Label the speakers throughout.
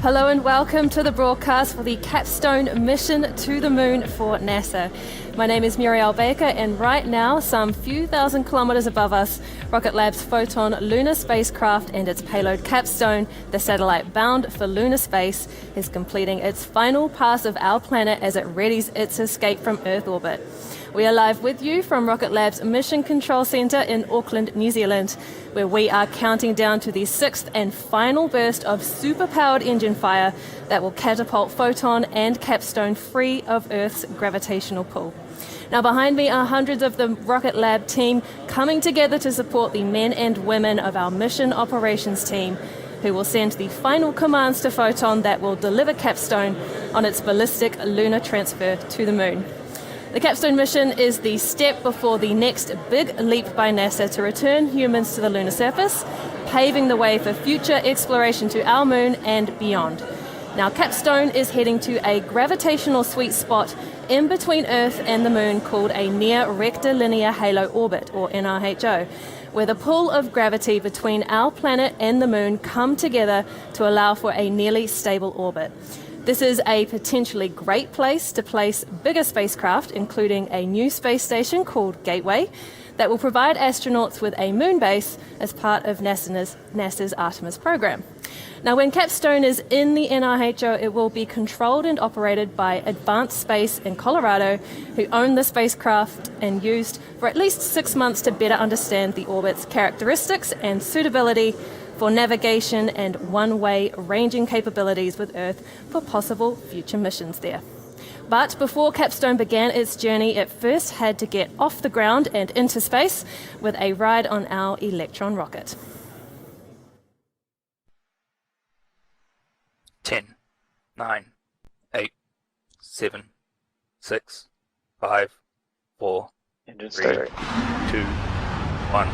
Speaker 1: Hello and welcome to the broadcast for the CAPSTONE mission to the moon for NASA. My name is Muriel Baker, and right now, some few thousand kilometers above us, Rocket Lab's Photon lunar spacecraft and its payload CAPSTONE, the satellite bound for lunar space, is completing its final pass of our planet as it readies its escape from Earth orbit. We are live with you from Rocket Lab's Mission Control Centre in Auckland, New Zealand, where we are counting down to the sixth and final burst of super-powered engine fire that will catapult Photon and CAPSTONE free of Earth's gravitational pull. Now, behind me are hundreds of the Rocket Lab team coming together to support the men and women of our mission operations team, who will send the final commands to Photon that will deliver CAPSTONE on its ballistic lunar transfer to the moon. The CAPSTONE mission is the step before the next big leap by NASA to return humans to the lunar surface, paving the way for future exploration to our moon and beyond. Now, CAPSTONE is heading to a gravitational sweet spot in between Earth and the moon called a near rectilinear halo orbit, or NRHO, where the pull of gravity between our planet and the moon come together to allow for a nearly stable orbit. This is a potentially great place to place bigger spacecraft, including a new space station called Gateway, that will provide astronauts with a moon base as part of NASA's Artemis program. Now, when CAPSTONE is in the NRHO, it will be controlled and operated by Advanced Space in Colorado, who own the spacecraft and used for at least 6 months to better understand the orbit's characteristics and suitability for navigation and one-way ranging capabilities with Earth for possible future missions there. But before CAPSTONE began its journey, it first had to get off the ground and into space with a ride on our Electron rocket.
Speaker 2: 10, 9, 8, 7, 6, 5, 4,
Speaker 3: Engine
Speaker 2: 3,
Speaker 3: start.
Speaker 2: 2, 1.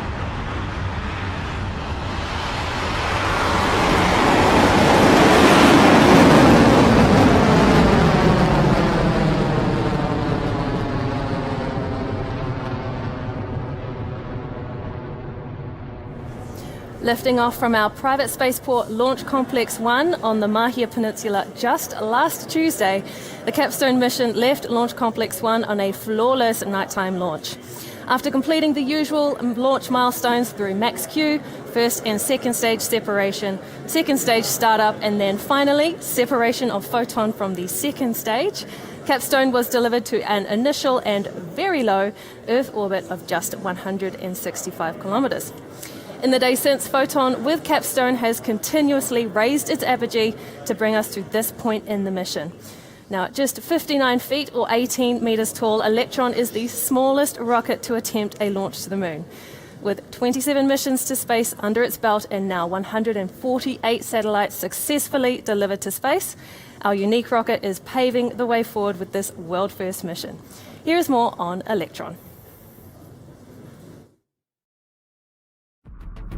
Speaker 1: Lifting off from our private spaceport Launch Complex 1 on the Mahia Peninsula just last Tuesday, the CAPSTONE mission left Launch Complex 1 on a flawless nighttime launch. After completing the usual launch milestones through max Q, first and second stage separation, second stage startup, and then finally separation of Photon from the second stage, CAPSTONE was delivered to an initial and very low Earth orbit of just 165 kilometres. In the days since, Photon with CAPSTONE has continuously raised its apogee to bring us to this point in the mission. Now, at just 59 feet or 18 metres tall, Electron is the smallest rocket to attempt a launch to the moon. With 27 missions to space under its belt and now 148 satellites successfully delivered to space, our unique rocket is paving the way forward with this world-first mission. Here is more on Electron.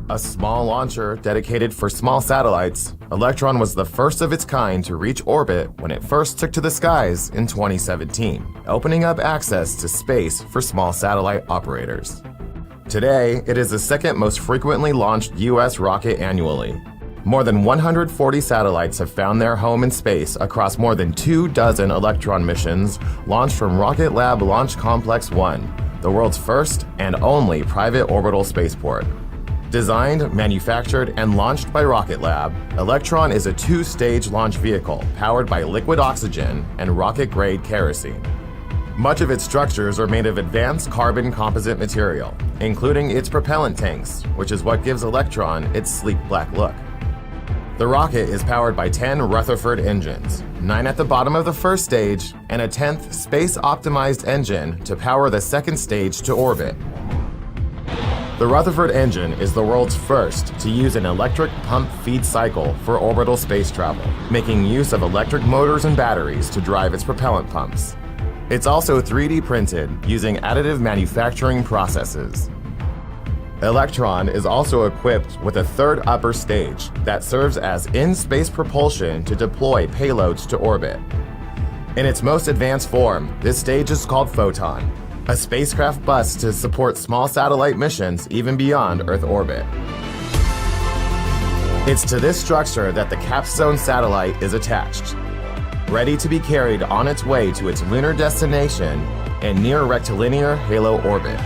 Speaker 4: A small launcher dedicated for small satellites, Electron was the first of its kind to reach orbit when it first took to the skies in 2017, opening up access to space for small satellite operators. Today, it is the second most frequently launched U.S. rocket annually. More than 140 satellites have found their home in space across more than 24 Electron missions launched from Rocket Lab Launch Complex 1, the world's first and only private orbital spaceport. Designed, manufactured, and launched by Rocket Lab, Electron is a two-stage launch vehicle powered by liquid oxygen and rocket-grade kerosene. Much of its structures are made of advanced carbon composite material, including its propellant tanks, which is what gives Electron its sleek black look. The rocket is powered by 10 Rutherford engines, 9 at the bottom of the first stage, and a 10th space-optimized engine to power the second stage to orbit. The Rutherford engine is the world's first to use an electric pump feed cycle for orbital space travel, making use of electric motors and batteries to drive its propellant pumps. It's also 3D printed using additive manufacturing processes. Electron is also equipped with a third upper stage that serves as in-space propulsion to deploy payloads to orbit. In its most advanced form, this stage is called Photon, a spacecraft bus to support small satellite missions even beyond Earth orbit. It's to this structure that the CAPSTONE satellite is attached, ready to be carried on its way to its lunar destination in near rectilinear halo orbit.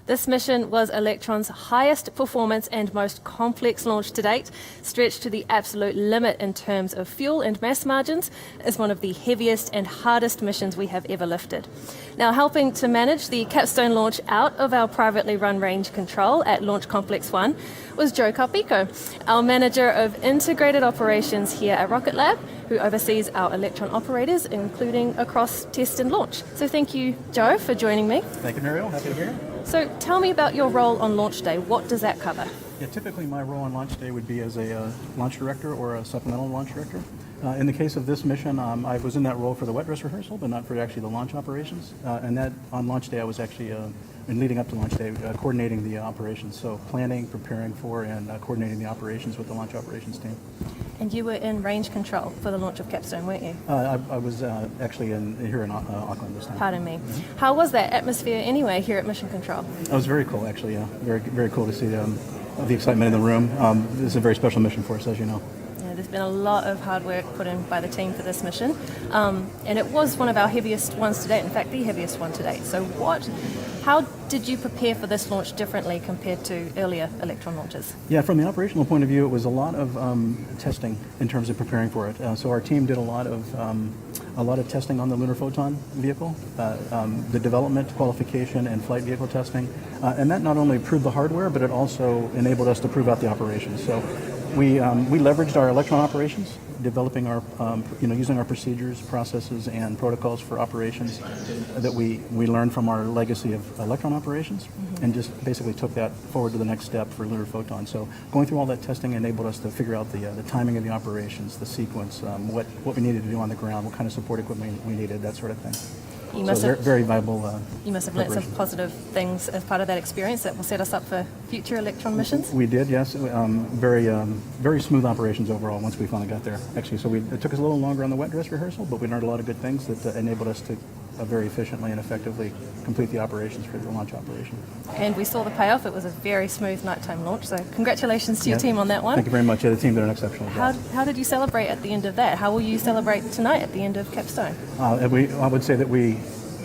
Speaker 1: This mission was Electron's highest performance and most complex launch to date, stretched to the absolute limit in terms of fuel and mass margins, is one of the heaviest and hardest missions we have ever lifted. Now, helping to manage the CAPSTONE launch out of our privately run range control at Launch Complex 1 was Joe Carpico, our Manager of Integrated Operations here at Rocket Lab, who oversees our Electron operators, including across test and launch. So thank you, Joe, for joining me.
Speaker 3: Thank you, Muriel. Happy to be here.
Speaker 1: So tell me about your role on launch day. What does that cover?
Speaker 3: Yeah, typically my role on launch day would be as a launch director or a supplemental launch director. In the case of this mission, I was in that role for the wet dress rehearsal, but not for actually the launch operations. And that on launch day, I was actually, in leading up to launch day, coordinating the operations. So planning, preparing for, and coordinating the operations with the launch operations team.
Speaker 1: And you were in range control for the launch of CAPSTONE, weren't you?
Speaker 3: I was actually here in Auckland this time.
Speaker 1: Pardon me. How was that atmosphere anyway here at Mission Control?
Speaker 3: It was very cool, actually. Yeah, very cool to see the excitement in the room. This is a very special mission for us, as you know.
Speaker 1: Yeah, there's been a lot of hard work put in by the team for this mission, and it was one of our heaviest ones to date. In fact, the heaviest one to date. So how did you prepare for this launch differently compared to earlier Electron launches?
Speaker 3: Yeah, from the operational point of view, it was a lot of testing in terms of preparing for it. So our team did a lot of testing on the Lunar Photon vehicle, the development, qualification, and flight vehicle testing, and that not only proved the hardware, but it also enabled us to prove out the operations. So we leveraged our Electron operations, developing our, using our procedures, processes, and protocols for operations that we learned from our legacy of Electron operations, and just basically took that forward to the next step for Lunar Photon. So going through all that testing enabled us to figure out the timing of the operations, the sequence, what we needed to do on the ground, what kind of support equipment we needed, that sort of thing. Very viable.
Speaker 1: You must have learned some positive things as part of that experience that will set us up for future Electron missions.
Speaker 3: We did, yes. Very smooth operations overall once we finally got there. Actually, so it took us a little longer on the wet dress rehearsal, but we learned a lot of good things that enabled us to very efficiently and effectively complete the operations for the launch operation.
Speaker 1: And we saw the payoff. It was a very smooth nighttime launch. So congratulations to your team on that one.
Speaker 3: Thank you very much. Yeah, the team did an exceptional job.
Speaker 1: How did you celebrate at the end of that? How will you celebrate tonight at the end of CAPSTONE?
Speaker 3: I would say that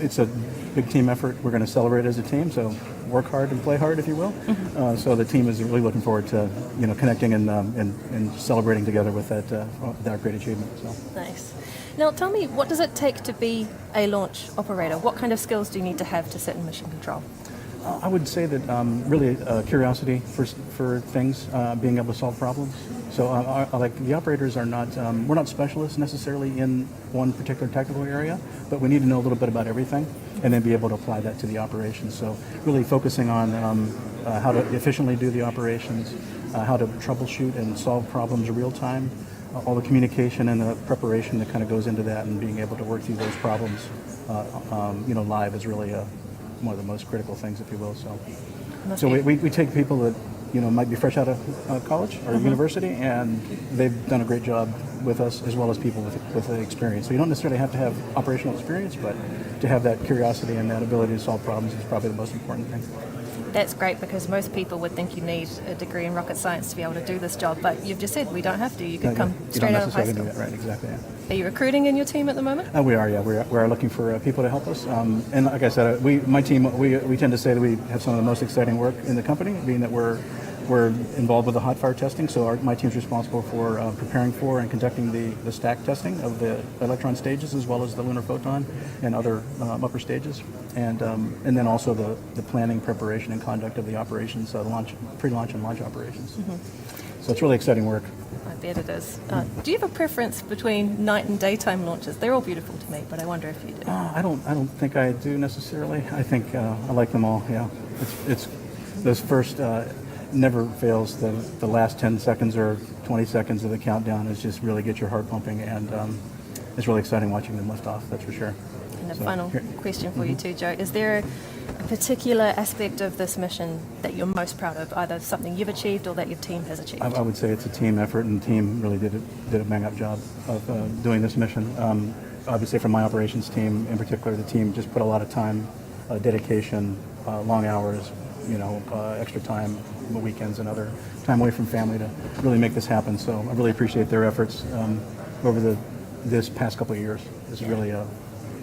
Speaker 3: it's a big team effort. We're going to celebrate as a team, so work hard and play hard, if you will. So the team is really looking forward to connecting and celebrating together with that great achievement. So.
Speaker 1: Nice. Now tell me, what does it take to be a launch operator? What kind of skills do you need to have to sit in mission control?
Speaker 3: I would say that really curiosity for things, being able to solve problems. So like the operators are not, we're not specialists necessarily in one particular technical area, but we need to know a little bit about everything and then be able to apply that to the operations. So really focusing on how to efficiently do the operations, how to troubleshoot and solve problems real time, all the communication and the preparation that kind of goes into that, and being able to work through those problems live is really one of the most critical things, if you will. So we take people that might be fresh out of college or university, and they've done a great job with us, as well as people with the experience. So you don't necessarily have to have operational experience, but to have that curiosity and that ability to solve problems is probably the most important thing.
Speaker 1: That's great, because most people would think you need a degree in rocket science to be able to do this job, but you've just said we don't have to. You can come straight out of high school.
Speaker 3: Do that, right? Exactly. Yeah.
Speaker 1: Are you recruiting in your team at the moment?
Speaker 3: We are. Yeah, we are looking for people to help us. And like I said, my team we tend to say that we have some of the most exciting work in the company, being that we're involved with the hot fire testing. So my team's responsible for preparing for and conducting the stack testing of the Electron stages, as well as the Lunar Photon and other upper stages, and then also the planning, preparation, and conduct of the operations, pre-launch and launch operations. So it's really exciting work.
Speaker 1: I bet it is. Do you have a preference between night and daytime launches? They're all beautiful to me, but I wonder if you do.
Speaker 3: I don't think I do necessarily. I think I like them all. Yeah, it's those first. Never fails. The last 10 seconds or 20 seconds of the countdown is just really get your heart pumping, and it's really exciting watching them lift off, that's for sure.
Speaker 1: And a final question for you too, Joe. Is there a particular aspect of this mission that you're most proud of, either something you've achieved or that your team has achieved?
Speaker 3: I would say it's a team effort, and the team really did a bang-up job of doing this mission. obviously from my operations team, in particular, the team just put a lot of time, dedication, long hours, extra time, weekends and other time away from family to really make this happen. So I really appreciate their efforts over this past couple of years. It's really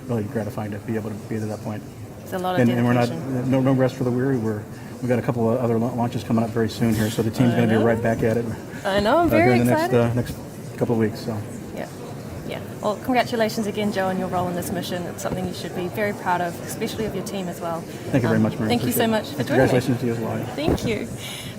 Speaker 3: really gratifying to be able to be to that point.
Speaker 1: It's a lot of
Speaker 3: And we're
Speaker 1: dedication.
Speaker 3: no rest for the weary. We've got a couple of other launches coming up very soon here, so the team's going to be right back at it.
Speaker 1: I know, I'm
Speaker 3: here
Speaker 1: very
Speaker 3: in the
Speaker 1: excited.
Speaker 3: next couple of weeks. So.
Speaker 1: Yeah. Well, congratulations again, Joe, on your role in this mission. It's something you should be very proud of, especially of your team as well.
Speaker 3: Thank you very much, Mary.
Speaker 1: Thank you so
Speaker 3: Appreciate
Speaker 1: much
Speaker 3: it.
Speaker 1: for
Speaker 3: And
Speaker 1: doing it.
Speaker 3: congratulations to you as well.
Speaker 1: Thank you.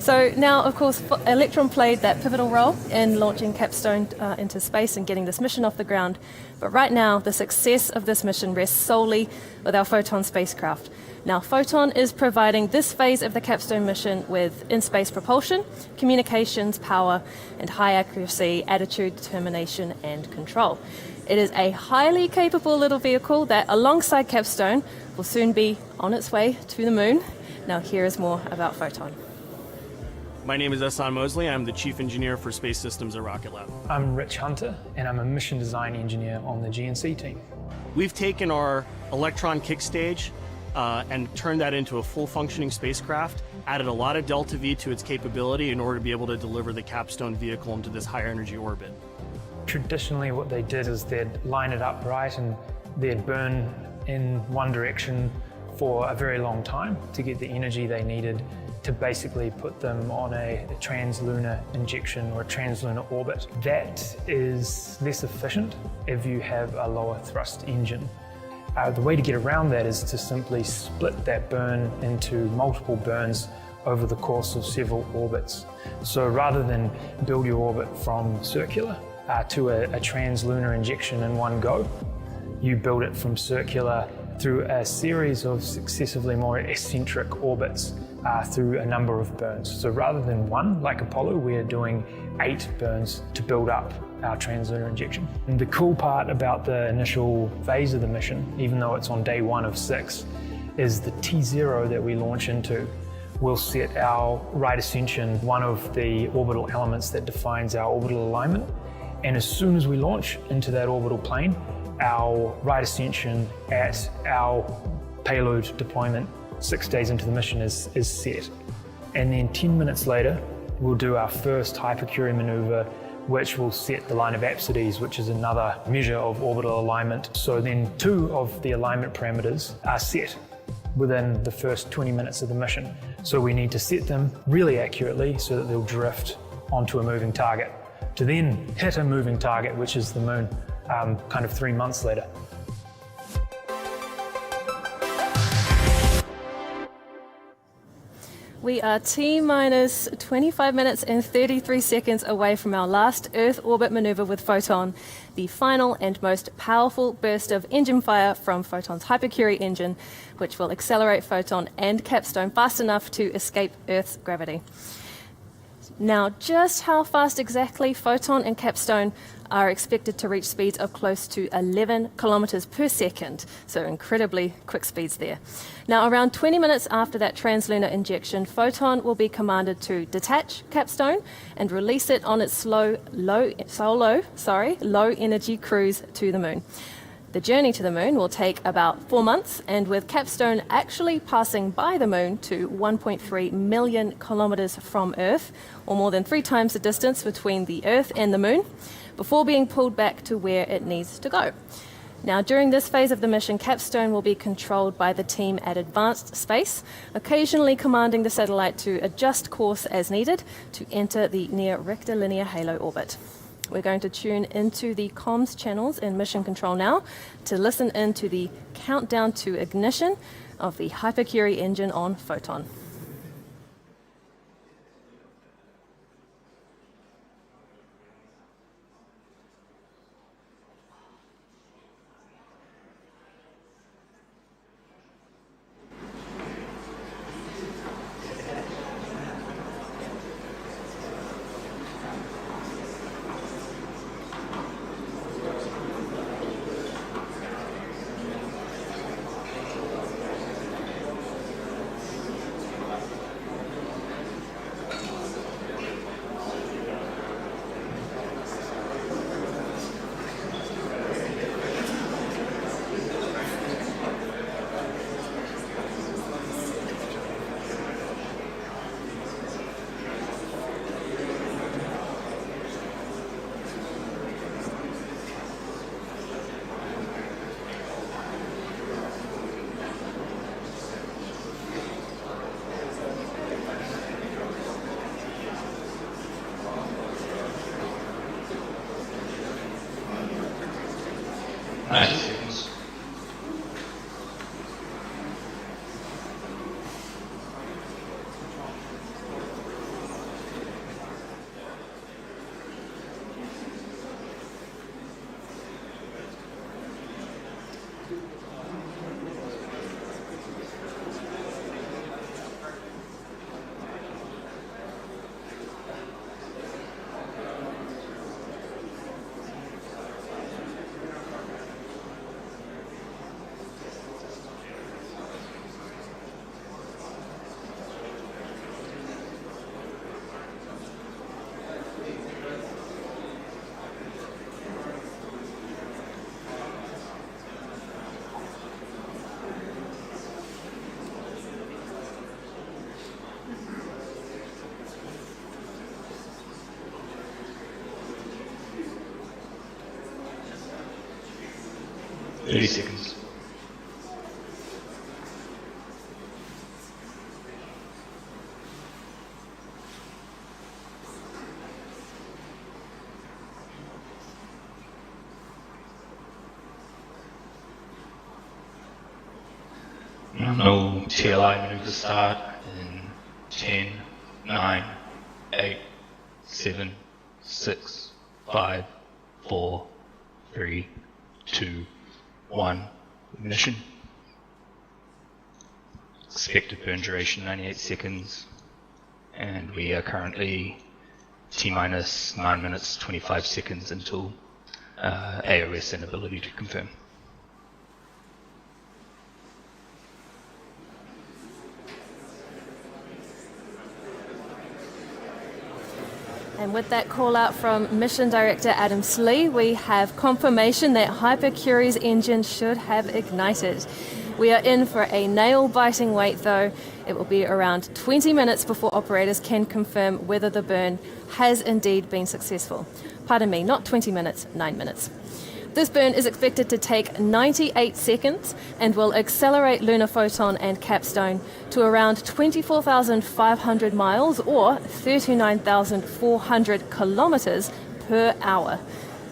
Speaker 1: So now, of course, Electron played that pivotal role in launching CAPSTONE into space and getting this mission off the ground. But right now, the success of this mission rests solely with our Photon spacecraft. Now, Photon is providing this phase of the CAPSTONE mission with in-space propulsion, communications, power, and high accuracy, attitude, determination, and control. It is a highly capable little vehicle that, alongside CAPSTONE, will soon be on its way to the moon. Now, here is more about Photon.
Speaker 5: My name is Ehsan Mosley. I'm the Chief Engineer for Space Systems at Rocket Lab.
Speaker 6: I'm Rich Hunter, and I'm a mission design engineer on the GNC team.
Speaker 5: We've taken our Electron kick stage and turned that into a full functioning spacecraft, added a lot of delta V to its capability in order to be able to deliver the CAPSTONE vehicle into this high energy orbit.
Speaker 6: Traditionally, what they did is they'd line it up right and they'd burn in one direction for a very long time to get the energy they needed to basically put them on a translunar injection or a translunar orbit. That is less efficient if you have a lower thrust engine. The way to get around that is to simply split that burn into multiple burns over the course of several orbits. So rather than build your orbit from circular to a translunar injection in one go, you build it from circular through a series of successively more eccentric orbits through a number of burns. So rather than one, like Apollo, we're doing 8 burns to build up our translunar injection. And the cool part about the initial phase of the mission, even though it's on day 1 of 6, is the T0 that we launch into will set our right ascension, one of the orbital elements that defines our orbital alignment. And as soon as we launch into that orbital plane, our right ascension at our payload deployment 6 days into the mission is set. And then 10 minutes later, we'll do our first hypercurie maneuver, which will set the line of apsides, which is another measure of orbital alignment. So then 2 of the alignment parameters are set within the first 20 minutes of the mission. So we need to set them really accurately so that they'll drift onto a moving target, to then hit a moving target, which is the moon, kind of 3 months later.
Speaker 1: We are T-minus 25 minutes and 33 seconds away from our last Earth orbit maneuver with Photon, the final and most powerful burst of engine fire from Photon's hypercurie engine, which will accelerate Photon and CAPSTONE fast enough to escape Earth's gravity. Now, just how fast exactly Photon and CAPSTONE are expected to reach speeds of close to 11 kilometers per second, so incredibly quick speeds there. Now, around 20 minutes after that translunar injection, Photon will be commanded to detach CAPSTONE and release it on its low energy cruise to the moon. The journey to the moon will take about 4 months, and with CAPSTONE actually passing by the moon to 1.3 million kilometers from Earth, or more than 3 times the distance between the Earth and the moon, before being pulled back to where it needs to go. Now, during this phase of the mission, CAPSTONE will be controlled by the team at Advanced Space, occasionally commanding the satellite to adjust course as needed to enter the near rectilinear halo orbit. We're going to tune into the comms channels in Mission Control now to listen into the countdown to ignition of the hypercurie engine on Photon.
Speaker 2: 90 seconds. Seconds. No TLI maneuver start in 10, 9, 8, 7, 6, 5, 4, 3, 2, 1. Ignition. Expected burn duration 98 seconds. And we are currently T-minus 9 minutes 25 seconds until AOS inability to confirm.
Speaker 1: And with that call out from Mission Director Adam Slee, we have confirmation that Hypercurie's engine should have ignited. We are in for a nail-biting wait though. It will be around 20 minutes before operators can confirm whether the burn has indeed been successful. Pardon me, not 20 minutes, 9 minutes. This burn is expected to take 98 seconds and will accelerate Lunar Photon and CAPSTONE to around 24,500 miles or 39,400 kilometers per hour.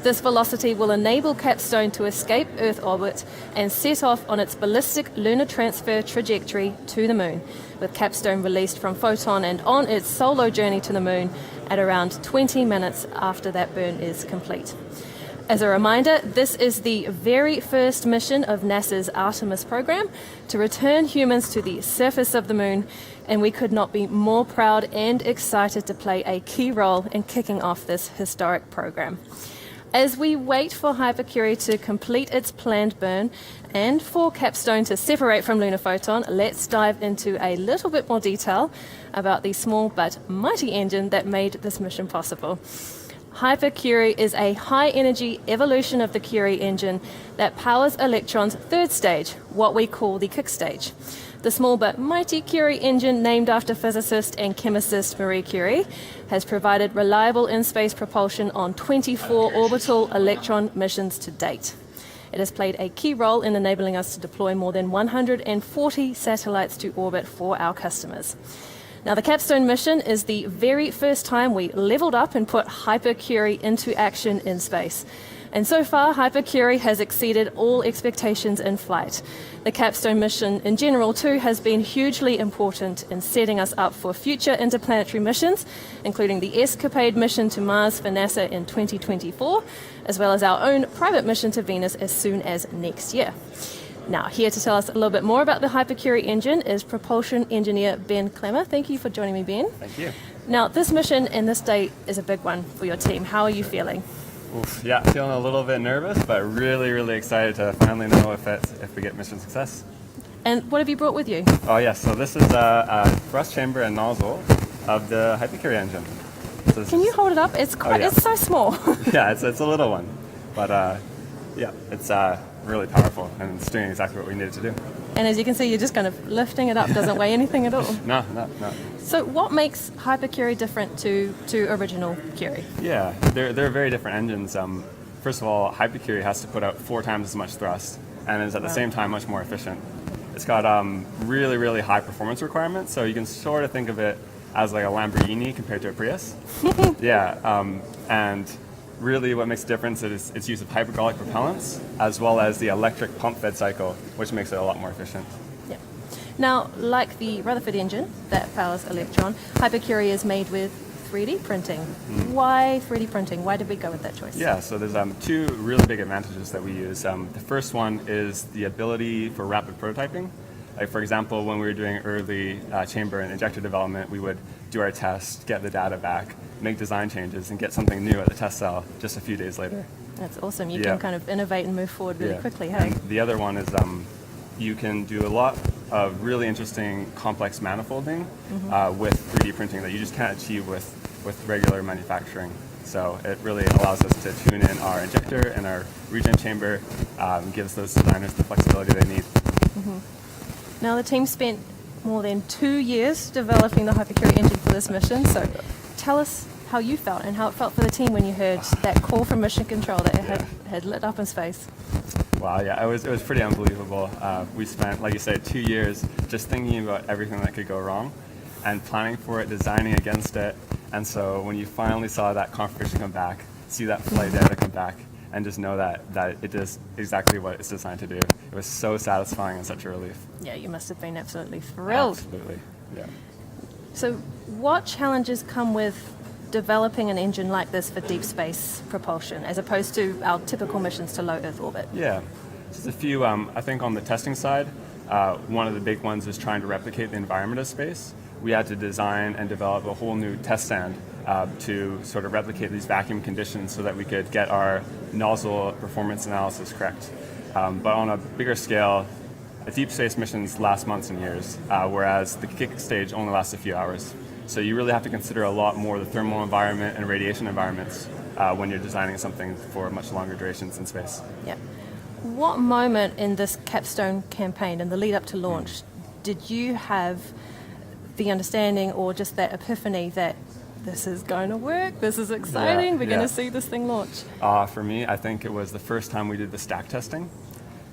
Speaker 1: This velocity will enable CAPSTONE to escape Earth orbit and set off on its ballistic lunar transfer trajectory to the Moon, with CAPSTONE released from Photon and on its solo journey to the Moon at around 20 minutes after that burn is complete. As a reminder, this is the very first mission of NASA's Artemis program to return humans to the surface of the Moon, and we could not be more proud and excited to play a key role in kicking off this historic program. As we wait for Hypercurie to complete its planned burn and for CAPSTONE to separate from Lunar Photon, let's dive into a little bit more detail about the small but mighty engine that made this mission possible. Hypercurie is a high-energy evolution of the Curie engine that powers Electron's third stage, what we call the kick stage. The small but mighty Curie engine, named after physicist and chemist Marie Curie, has provided reliable in-space propulsion on 24 orbital Electron missions to date. It has played a key role in enabling us to deploy more than 140 satellites to orbit for our customers. Now, the CAPSTONE mission is the very first time we leveled up and put Hypercurie into action in space. And so far, Hypercurie has exceeded all expectations in flight. The CAPSTONE mission in general, too, has been hugely important in setting us up for future interplanetary missions, including the ESCAPADE mission to Mars for NASA in 2024, as well as our own private mission to Venus as soon as next year. Now, here to tell us a little bit more about the Hypercurie engine is propulsion engineer Ben Clemmer. Thank you for joining me, Ben.
Speaker 7: Thank you.
Speaker 1: Now, this mission and this day is a big one for your team. How are you feeling?
Speaker 7: Oof, yeah, feeling a little bit nervous, but really, really excited to finally know if we get mission success.
Speaker 1: And what have you brought with you?
Speaker 7: Oh yes, so this is a thrust chamber and nozzle of the Hypercurie engine. So
Speaker 1: Can you hold it up? It's quite,
Speaker 7: yeah.
Speaker 1: It's so small.
Speaker 7: Yeah, it's a little one, but yeah, it's really powerful and it's doing exactly what we needed to do.
Speaker 1: And as you can see, you're just kind of lifting it up. Doesn't weigh anything at all.
Speaker 7: No.
Speaker 1: So what makes Hypercurie different to original Curie?
Speaker 7: Yeah, they're very different engines. First of all, Hypercurie has to put out 4 times as much thrust and is at the same time much more efficient. It's got really, really high performance requirements, so you can sort of think of it as like a Lamborghini compared to a Prius. Yeah, and really what makes a difference is its use of hypergolic propellants, as well as the electric pump-fed cycle, which makes it a lot more efficient.
Speaker 1: Yeah. Now, like the Rutherford engine that powers Electron, Hypercurie is made with 3D printing. Why 3D printing? Why did we go with that choice?
Speaker 7: Yeah, so there's two really big advantages that we use. The first one is the ability for rapid prototyping. Like, for example, when we were doing early chamber and injector development, we would do our test, get the data back, make design changes, and get something new at the test cell just a few days later.
Speaker 1: That's awesome. You can kind of innovate and move forward really quickly, hey?
Speaker 7: And the other one is you can do a lot of really interesting complex manifolding with 3D printing that you just can't achieve with regular manufacturing. So it really allows us to tune in our injector and our regen chamber, gives those designers the flexibility they need.
Speaker 1: Now, the team spent more than 2 years developing the Hypercurie engine for this mission, so tell us how you felt and how it felt for the team when you heard that call from Mission Control that it had lit up in space.
Speaker 7: Wow, yeah, it was pretty unbelievable. We spent, like you said, 2 years just thinking about everything that could go wrong and planning for it, designing against it. And so when you finally saw that confirmation come back, see that flight data come back, and just know that it does exactly what it's designed to do, it was so satisfying and such a relief.
Speaker 1: Yeah, you must have been absolutely thrilled.
Speaker 7: Absolutely, yeah.
Speaker 1: So what challenges come with developing an engine like this for deep space propulsion as opposed to our typical missions to low Earth orbit?
Speaker 7: Yeah, there's a few. I think on the testing side, one of the big ones is trying to replicate the environment of space. We had to design and develop a whole new test stand to sort of replicate these vacuum conditions so that we could get our nozzle performance analysis correct. But on a bigger scale, deep space missions last months and years, whereas the kick stage only lasts a few hours. So you really have to consider a lot more the thermal environment and radiation environments when you're designing something for much longer durations in space.
Speaker 1: Yeah. What moment in this CAPSTONE campaign, in the lead up to launch, did you have the understanding or just that epiphany that this is going to work, this is exciting, we're going to see this thing launch?
Speaker 7: For me, I think it was the first time we did the stack testing.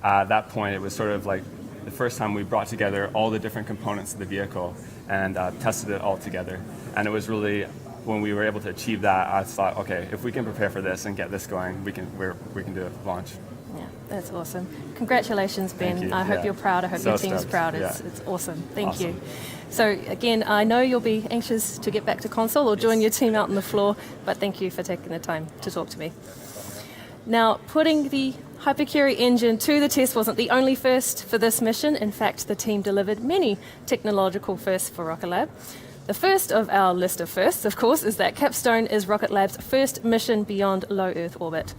Speaker 7: At that point, it was sort of like the first time we brought together all the different components of the vehicle and tested it all together. And it was really, when we were able to achieve that, I thought, okay, if we can prepare for this and get this going, we can do a launch.
Speaker 1: Yeah, that's awesome. Congratulations, Ben.
Speaker 7: Thank you.
Speaker 1: I hope you're proud. I hope
Speaker 7: So
Speaker 1: your team's
Speaker 7: stoked.
Speaker 1: proud.
Speaker 7: Yeah.
Speaker 1: It's awesome. Thank
Speaker 7: Awesome.
Speaker 1: you. So again, I know you'll be anxious to get back to console or join your team out on the floor, but thank you for taking the time to talk to me. Now, putting the Hypercurie engine to the test wasn't the only first for this mission. In fact, the team delivered many technological firsts for Rocket Lab. The first of our list of firsts, of course, is that CAPSTONE is Rocket Lab's first mission beyond low Earth orbit.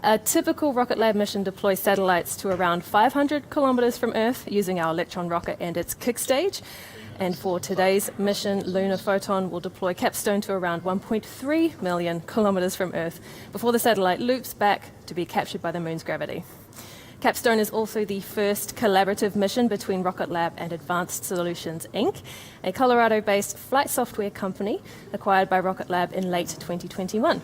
Speaker 1: A typical Rocket Lab mission deploys satellites to around 500 kilometers from Earth using our Electron rocket and its kick stage. And for today's mission, Lunar Photon will deploy CAPSTONE to around 1.3 million kilometers from Earth before the satellite loops back to be captured by the moon's gravity. CAPSTONE is also the first collaborative mission between Rocket Lab and Advanced Solutions, Inc., a Colorado-based flight software company acquired by Rocket Lab in late 2021.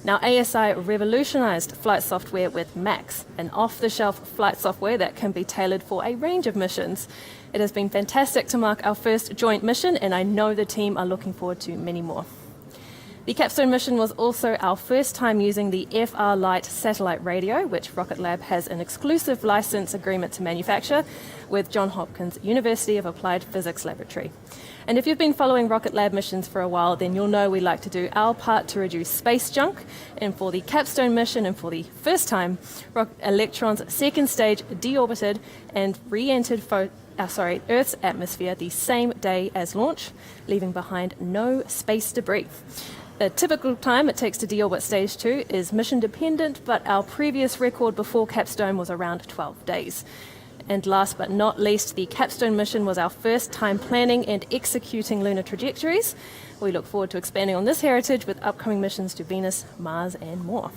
Speaker 1: Now, ASI revolutionized flight software with Max, an off-the-shelf flight software that can be tailored for a range of missions. It has been fantastic to mark our first joint mission, and I know the team are looking forward to many more. The CAPSTONE mission was also our first time using the FR Lite satellite radio, which Rocket Lab has an exclusive license agreement to manufacture with Johns Hopkins University of Applied Physics Laboratory. And if you've been following Rocket Lab missions for a while, then you'll know we like to do our part to reduce space junk. And for the CAPSTONE mission, and for the first time, Electron's second stage deorbited and re-entered Earth's atmosphere the same day as launch, leaving behind no space debris. The typical time it takes to deorbit stage 2 is mission dependent, but our previous record before CAPSTONE was around 12 days. And last but not least, the CAPSTONE mission was our first time planning and executing lunar trajectories. We look forward to expanding on this heritage with upcoming missions to Venus, Mars, and more.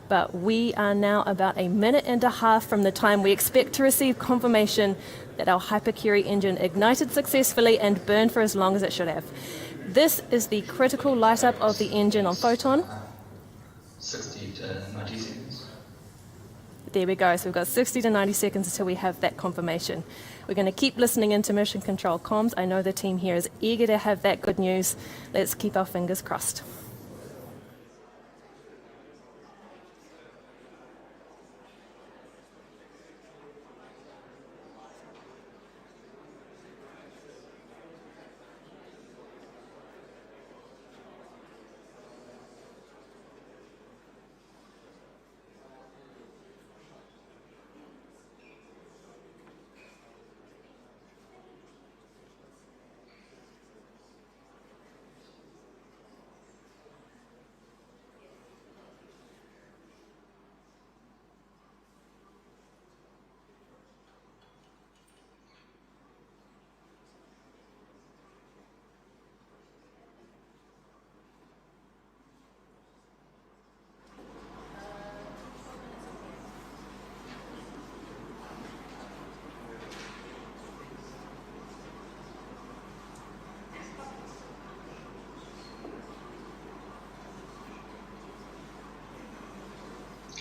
Speaker 1: But we are now about a minute and a half from the time we expect to receive confirmation that our Hypercurie engine ignited successfully and burned for as long as it should have. This is the critical light up of the engine on Photon.
Speaker 2: 60 to 90 seconds.
Speaker 1: There we go. So we've got 60 to 90 seconds until we have that confirmation. We're going to keep listening into Mission Control comms. I know the team here is eager to have that good news. Let's keep our fingers crossed.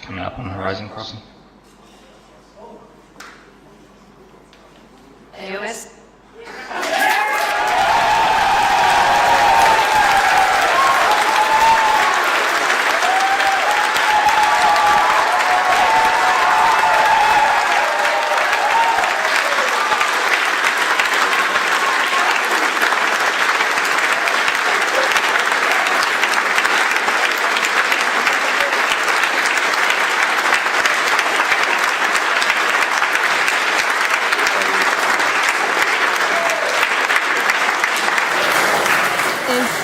Speaker 2: Coming up on horizon crossing.
Speaker 1: AOS.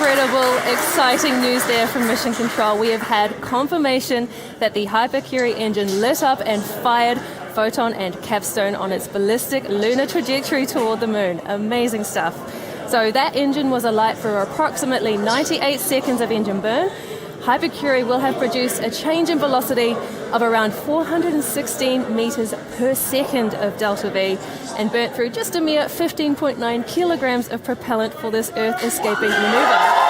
Speaker 1: Incredible, exciting news there from Mission Control. We have had confirmation that the Hypercurie engine lit up and fired Photon and Capstone on its ballistic lunar trajectory toward the moon. Amazing stuff. So that engine was alight for approximately 98 seconds of engine burn. Hypercurie will have produced a change in velocity of around 416 meters per second of delta V and burnt through just a mere 15.9 kilograms of propellant for this Earth escaping maneuver.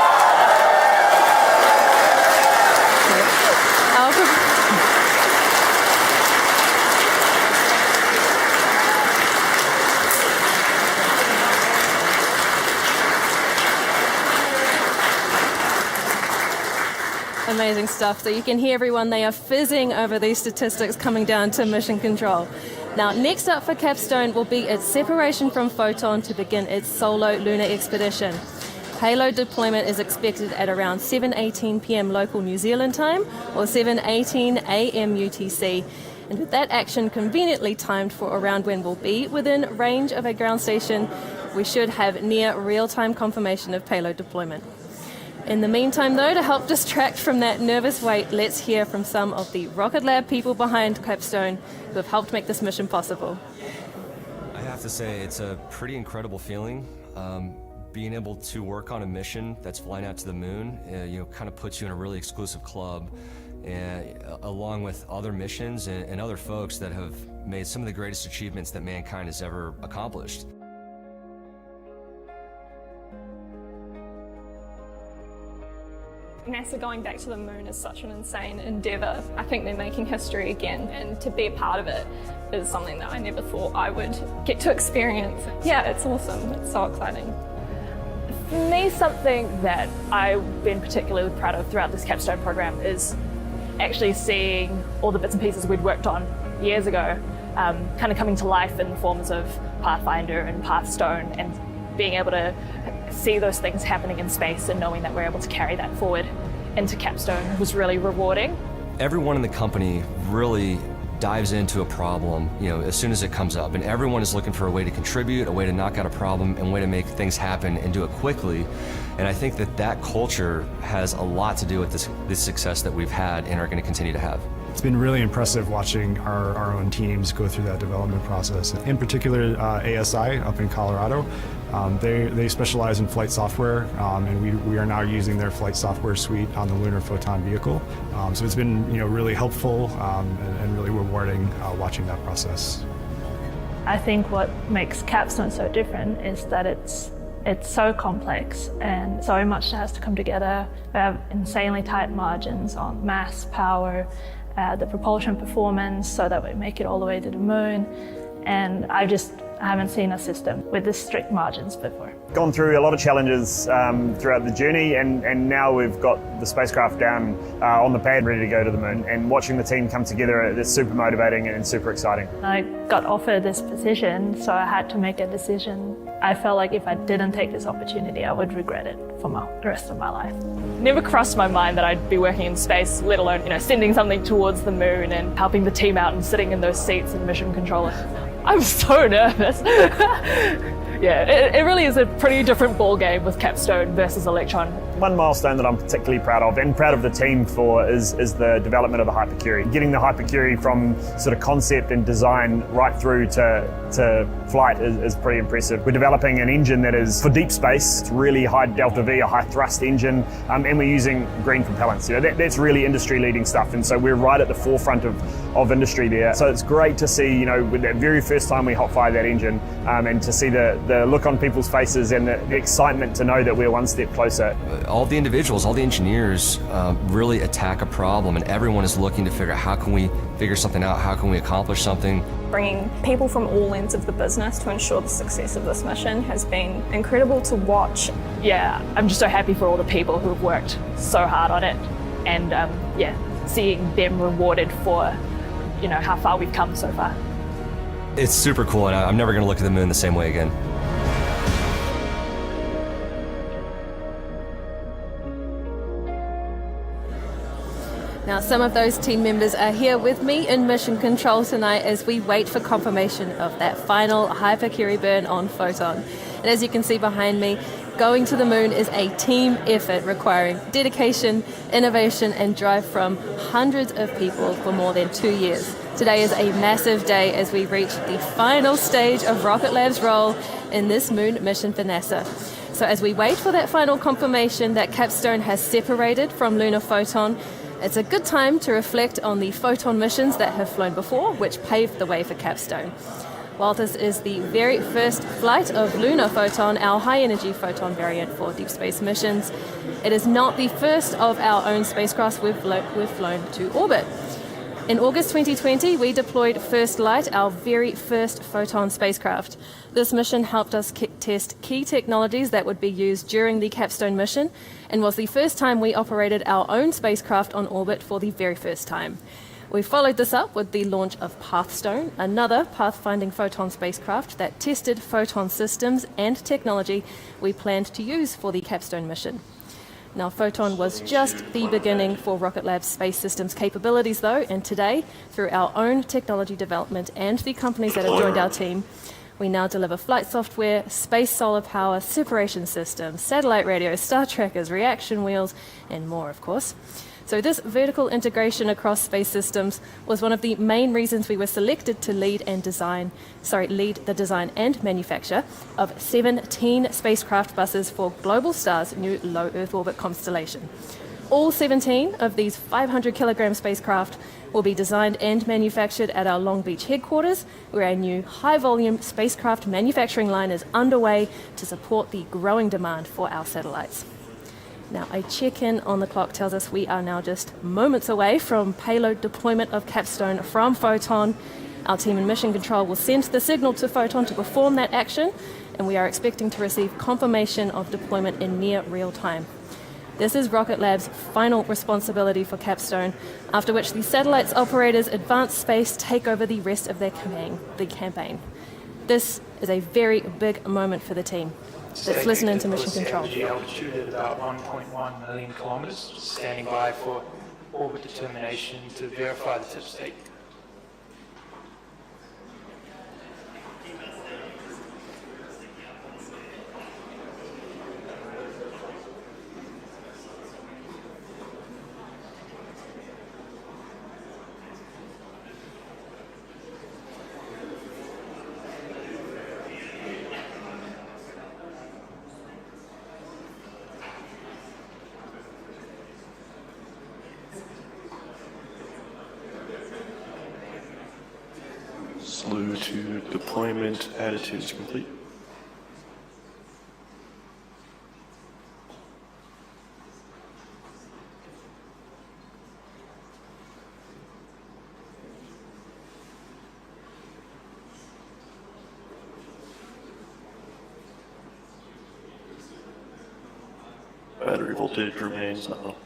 Speaker 1: Amazing stuff. So you can hear everyone, they are fizzing over these statistics coming down to Mission Control. Now, next up for Capstone will be its separation from Photon to begin its solo lunar expedition. Payload deployment is expected at around 7:18 p.m. local New Zealand time or 7:18 a.m. UTC. And with that action conveniently timed for around when we'll be within range of a ground station, we should have near real-time confirmation of payload deployment. In the meantime, though, to help distract from that nervous wait, let's hear from some of the Rocket Lab people behind Capstone who have helped make this mission possible.
Speaker 8: I have to say, it's a pretty incredible feeling. Being able to work on a mission that's flying out to the moon, kind of puts you in a really exclusive club, along with other missions and other folks that have made some of the greatest achievements that mankind has ever accomplished.
Speaker 9: NASA going back to the moon is such an insane endeavour. I think they're making history again, and to be a part of it is something that I never thought I would get to experience. Yeah, it's awesome. It's so exciting. For me, something that I've been particularly proud of throughout this Capstone program is actually seeing all the bits and pieces we'd worked on years ago kind of coming to life in the forms of Pathfinder and Pathstone, and being able to see those things happening in space and knowing that we're able to carry that forward into Capstone was really rewarding.
Speaker 8: Everyone in the company really dives into a problem, as soon as it comes up, and everyone is looking for a way to contribute, a way to knock out a problem, and a way to make things happen and do it quickly. And I think that culture has a lot to do with this success that we've had and are going to continue to have.
Speaker 10: It's been really impressive watching our own teams go through that development process. In particular, ASI up in Colorado, they specialize in flight software, and we are now using their flight software suite on the Lunar Photon vehicle. So it's been really helpful and really rewarding watching that process.
Speaker 11: I think what makes Capstone so different is that it's so complex and so much has to come together. We have insanely tight margins on mass, power, the propulsion performance, so that we make it all the way to the moon. And I haven't seen a system with this strict margins before.
Speaker 12: Gone through a lot of challenges throughout the journey, and now we've got the spacecraft down on the pad ready to go to the moon, and watching the team come together, it's super motivating and super exciting.
Speaker 11: I got offered this position, so I had to make a decision. I felt like if I didn't take this opportunity, I would regret it for the rest of my life.
Speaker 9: Never crossed my mind that I'd be working in space, let alone sending something towards the moon and helping the team out and sitting in those seats in mission control. I'm so nervous. Yeah, it really is a pretty different ball game with Capstone versus Electron.
Speaker 12: One milestone that I'm particularly proud of, and proud of the team for, is the development of the Hypercurie. Getting the Hypercurie from sort of concept and design right through to flight is pretty impressive. We're developing an engine that is for deep space. It's really high delta V, a high thrust engine, and we're using green propellants. That's really industry leading stuff, and so we're right at the forefront of industry there. So it's great to see, with that very first time we hot fire that engine, and to see the look on people's faces and the excitement to know that we're one step closer.
Speaker 8: All the individuals, all the engineers really attack a problem, and everyone is looking to figure out how can we figure something out, how can we accomplish something.
Speaker 9: Bringing people from all ends of the business to ensure the success of this mission has been incredible to watch.
Speaker 11: Yeah, I'm just so happy for all the people who have worked so hard on it, and seeing them rewarded for, how far we've come so far.
Speaker 8: It's super cool, and I'm never going to look at the moon the same way again.
Speaker 1: Now, some of those team members are here with me in Mission Control tonight as we wait for confirmation of that final Hypercurie burn on Photon. And as you can see behind me, going to the moon is a team effort requiring dedication, innovation, and drive from hundreds of people for more than 2 years. Today is a massive day as we reach the final stage of Rocket Lab's role in this moon mission for NASA. So as we wait for that final confirmation that CAPSTONE has separated from lunar Photon, it's a good time to reflect on the Photon missions that have flown before, which paved the way for CAPSTONE. While this is the very first flight of lunar Photon, our high-energy Photon variant for deep space missions, it is not the first of our own spacecrafts we've flown to orbit. In August 2020, we deployed First Light, our very first Photon spacecraft. This mission helped us test key technologies that would be used during the CAPSTONE mission and was the first time we operated our own spacecraft on orbit for the very first time. We followed this up with the launch of CAPSTONE, another pathfinding Photon spacecraft that tested Photon systems and technology we planned to use for the CAPSTONE mission. Now, Photon was just the beginning for Rocket Lab's space systems capabilities, though, and today, through our own technology development and the companies that have joined our team, we now deliver flight software, space solar power, separation systems, satellite radio, star trackers, reaction wheels, and more, of course. So this vertical integration across space systems was one of the main reasons we were selected to lead the design and manufacture of 17 spacecraft buses for Globalstar's new low Earth orbit constellation. All 17 of these 500-kilogram spacecraft will be designed and manufactured at our Long Beach headquarters, where a new high-volume spacecraft manufacturing line is underway to support the growing demand for our satellites. Now, a check-in on the clock tells us we are now just moments away from payload deployment of CAPSTONE from Photon. Our team in Mission Control will send the signal to Photon to perform that action, and we are expecting to receive confirmation of deployment in near real time. This is Rocket Lab's final responsibility for CAPSTONE, after which the satellite's operators Advanced Space take over the rest of the campaign. This is a very big moment for the team. Let's listen into Mission Control.
Speaker 6: Altitude at about 1.1 million kilometers, standing by for orbit determination to verify the tip state.
Speaker 13: Slew to deployment, attitudes complete. Battery voltage remains nominal.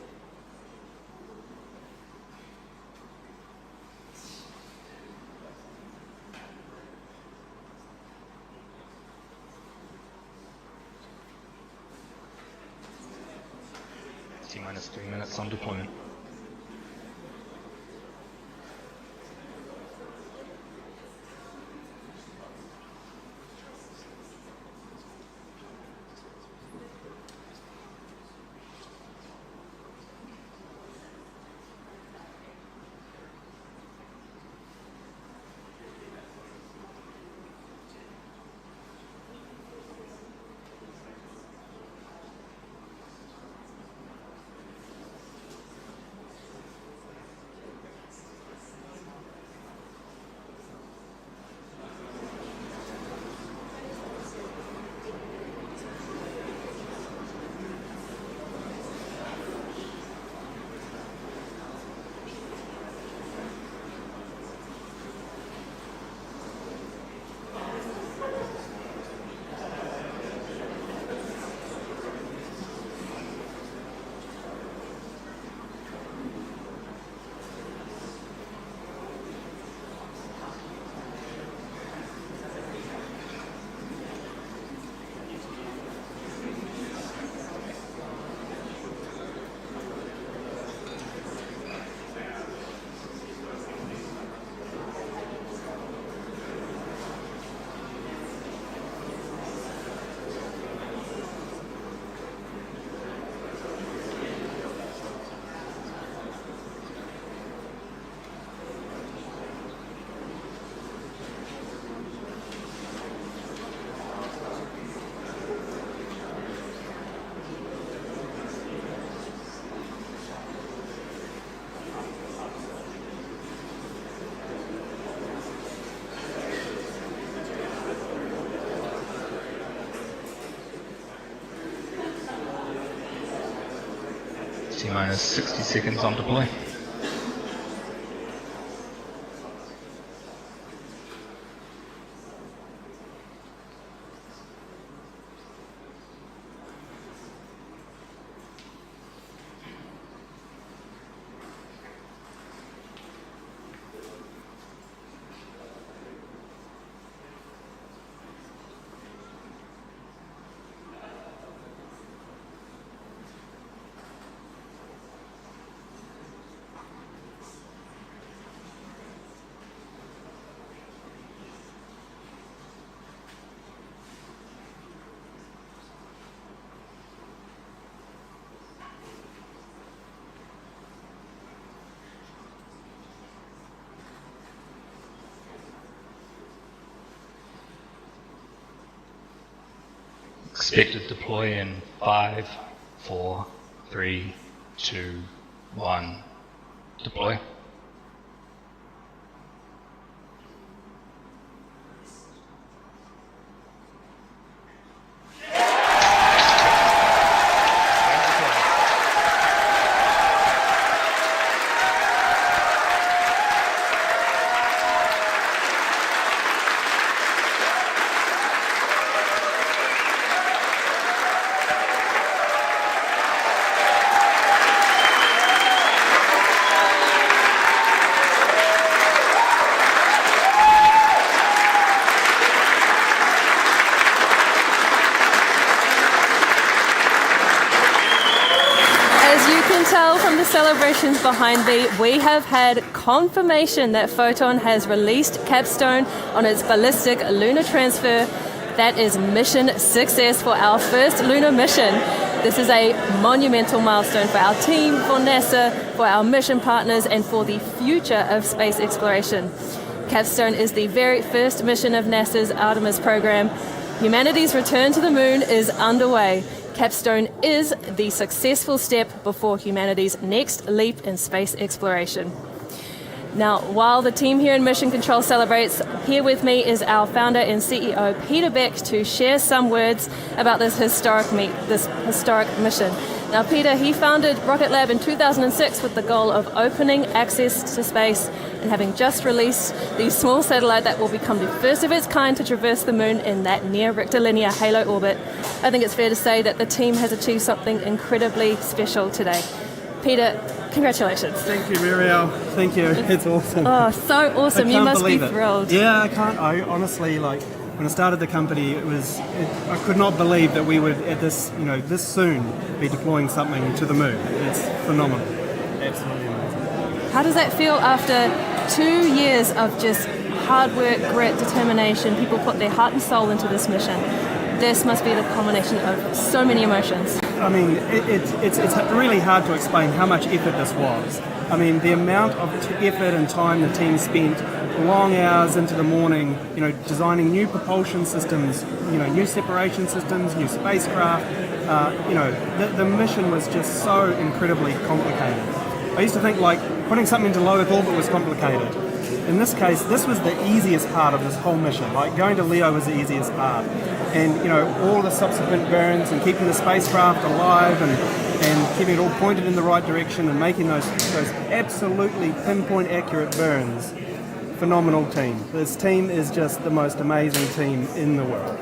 Speaker 2: T-minus 3 minutes on deployment. T-minus 60 seconds on deploy. Expected deploy in 5, 4, 3, 2, 1. Deploy.
Speaker 1: Tell from the celebrations behind me, we have had confirmation that Photon has released Capstone on its ballistic lunar transfer. That is mission success for our first lunar mission. This is a monumental milestone for our team, for NASA, for our mission partners, and for the future of space exploration. Capstone is the very first mission of NASA's Artemis program. Humanity's return to the moon is underway. Capstone is the successful step before humanity's next leap in space exploration. Now, while the team here in Mission Control celebrates, here with me is our founder and CEO, Peter Beck, to share some words about this historic mission. Now, Peter, he founded Rocket Lab in 2006 with the goal of opening access to space, and having just released the small satellite that will become the first of its kind to traverse the moon in that near rectilinear halo orbit, I think it's fair to say that the team has achieved something incredibly special today. Peter, congratulations.
Speaker 14: Thank you, Muriel. Thank you. It's awesome.
Speaker 1: Oh, so awesome. You must be thrilled.
Speaker 14: Yeah, I can't. I honestly, when I started the company, I could not believe that we would at this soon be deploying something to the moon. It's phenomenal. Absolutely amazing.
Speaker 1: How does that feel after 2 years of just hard work, grit, determination? People put their heart and soul into this mission. This must be the culmination of so many emotions.
Speaker 14: I mean, it's really hard to explain how much effort this was. I mean, the amount of effort and time the team spent, long hours into the morning, designing new propulsion systems, new separation systems, new spacecraft. The mission was just so incredibly complicated. I used to think putting something into low Earth orbit was complicated. In this case, this was the easiest part of this whole mission. Going to LEO was the easiest part. And, all the subsequent burns and keeping the spacecraft alive and keeping it all pointed in the right direction and making those absolutely pinpoint accurate burns. Phenomenal team. This team is just the most amazing team in the world.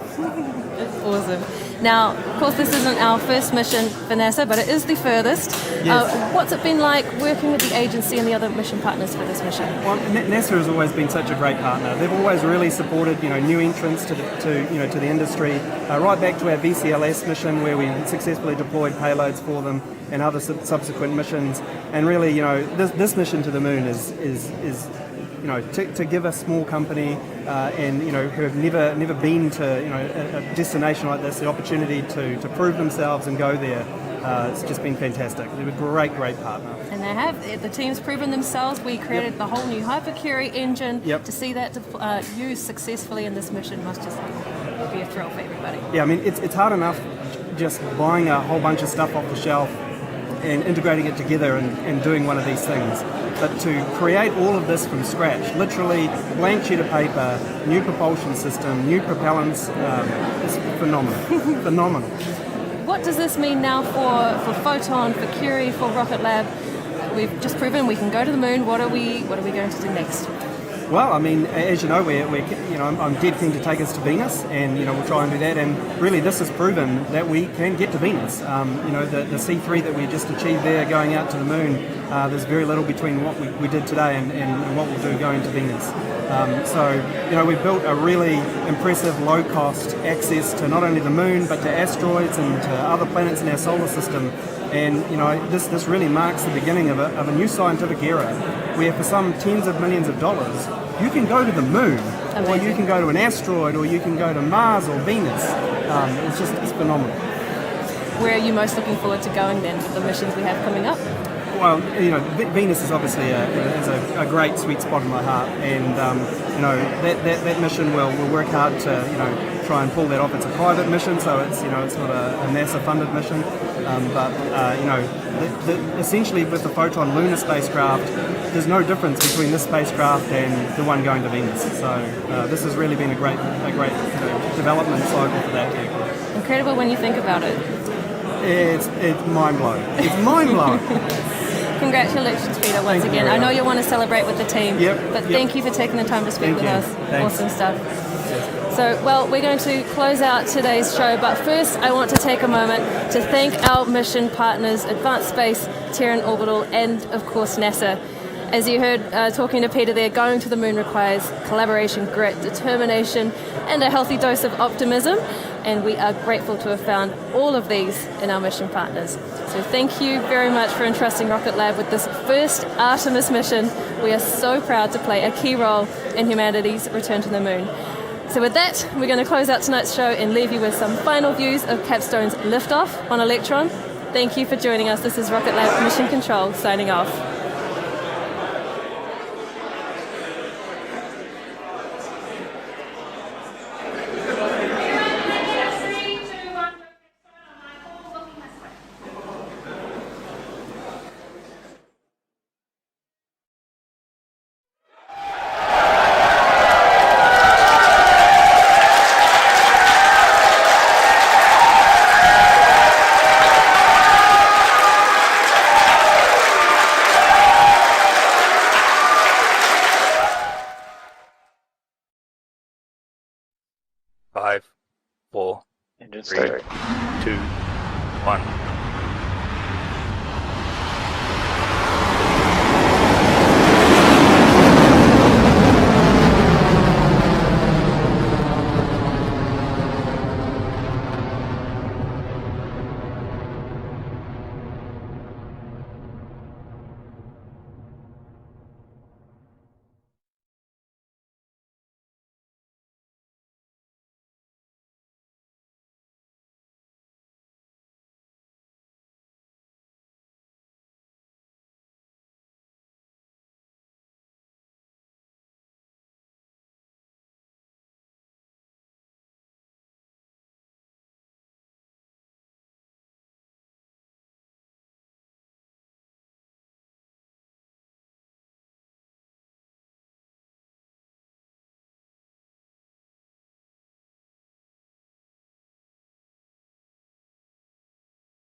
Speaker 1: It's awesome. Now, of course, this isn't our first mission for NASA, but it is the furthest.
Speaker 14: Yes.
Speaker 1: What's it been like working with the agency and the other mission partners for this mission?
Speaker 14: Well, NASA has always been such a great partner. They've always really supported, new entrants to the industry. Right back to our VCLS mission, where we successfully deployed payloads for them, and other subsequent missions. And really, this mission to the moon is to give a small company who have never been to a destination like this the opportunity to prove themselves and go there. It's just been fantastic. They're a great partner.
Speaker 1: And they have. The team's proven themselves. We created the whole new Hypercurie engine.
Speaker 14: Yep.
Speaker 1: To see that used successfully in this mission must just be a thrill for everybody.
Speaker 14: Yeah, I mean, it's hard enough just buying a whole bunch of stuff off the shelf and integrating it together and doing one of these things. But to create all of this from scratch, literally blank sheet of paper, new propulsion system, new propellants, is phenomenal. Phenomenal.
Speaker 1: what does this mean now for Photon, for Curie, for Rocket Lab? We've just proven we can go to the moon. What are we going to do next?
Speaker 14: Well, I mean, as you know, I'm dead keen to take us to Venus, and we'll try and do that. And really, this has proven that we can get to Venus. The C3 that we just achieved there, going out to the moon, there's very little between what we did today and what we'll do going to Venus. So we've built a really impressive, low-cost access to not only the moon but to asteroids and to other planets in our solar system. And this really marks the beginning of a new scientific era, where for some tens of millions of dollars, you can go to the moon, or you can go to an asteroid, or you can go to Mars or Venus. It's phenomenal.
Speaker 1: Where are you most looking forward to going then for the missions we have coming up?
Speaker 14: Well, Venus is obviously a great sweet spot in my heart, and that mission will work hard to try and pull that off. It's a private mission, so it's not a NASA-funded mission, essentially with the Photon lunar spacecraft, there's no difference between this spacecraft and the one going to Venus. So this has really been a great development cycle for that vehicle.
Speaker 1: Incredible when you think about it.
Speaker 14: It's mind-blowing. It's mind-blowing.
Speaker 1: Congratulations, Peter, once again. I know you want to celebrate with the team, but thank you for taking the time to speak with us.
Speaker 14: Thanks.
Speaker 1: Awesome stuff. So, well, we're going to close out today's show, but first I want to take a moment to thank our mission partners, Advanced Space, Terran Orbital, and of course NASA. As you heard talking to Peter there, going to the moon requires collaboration, grit, determination, and a healthy dose of optimism. And we are grateful to have found all of these in our mission partners. So thank you very much for entrusting Rocket Lab with this first Artemis mission. We are so proud to play a key role in humanity's return to the moon. So with that, we're going to close out tonight's show and leave you with some final views of Capstone's liftoff on Electron. Thank you for joining us. This is Rocket Lab Mission Control signing off.
Speaker 2: Five, four,
Speaker 13: Engine
Speaker 2: three,
Speaker 13: start.
Speaker 2: 2, 1.